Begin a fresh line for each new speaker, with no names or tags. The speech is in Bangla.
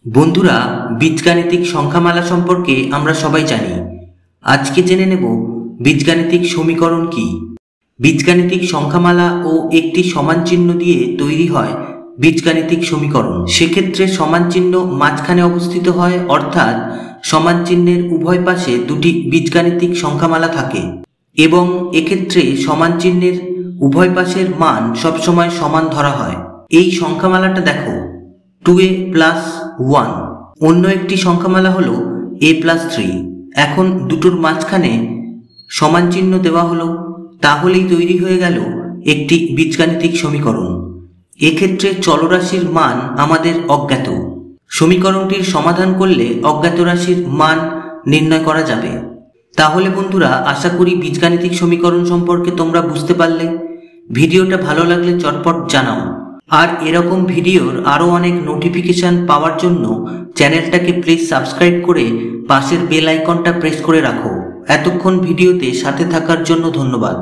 বন্ধুরা, বীজগাণিতিক সংখ্যামালা সম্পর্কে আমরা সবাই জানি। আজকে জেনে নেব বীজগাণিতিক সমীকরণ কি। বীজগাণিতিক সংখ্যামালা ও একটি সমান চিহ্ন দিয়ে তৈরি হয় বীজগাণিতিক সমীকরণ। সেক্ষেত্রে সমান চিহ্ন মাঝখানে অবস্থিত হয়, অর্থাৎ সমান চিহ্নের উভয় পাশে দুটি বীজগাণিতিক সংখ্যামালা থাকে এবং এক্ষেত্রে সমান চিহ্নের উভয় পাশের মান সবসময় সমান ধরা হয়। এই সংখ্যামালাটা দেখো, 2a + 1। অন্য একটি সংখ্যামালা হলো a + 3। এখন দুটোর মাঝখানে সমান চিহ্ন দেওয়া হলো, তাহলেই তৈরি হয়ে গেল একটি বীজগাণিতিক সমীকরণ। এক্ষেত্রে চলরাশির মান আমাদের অজ্ঞাত। সমীকরণটির সমাধান করলে অজ্ঞাত রাশির মান নির্ণয় করা যাবে। তাহলে বন্ধুরা, আশা করি বীজগাণিতিক সমীকরণ সম্পর্কে তোমরা বুঝতে পারলে। ভিডিওটা ভালো লাগলে চটপট জানাও। আর এরকম ভিডিওর আরও অনেক নোটিফিকেশন পাওয়ার জন্য চ্যানেলটাকে প্লিজ সাবস্ক্রাইব করে পাশের বেল আইকনটা প্রেস করে রাখো। এতক্ষণ ভিডিওতে সাথে থাকার জন্য ধন্যবাদ।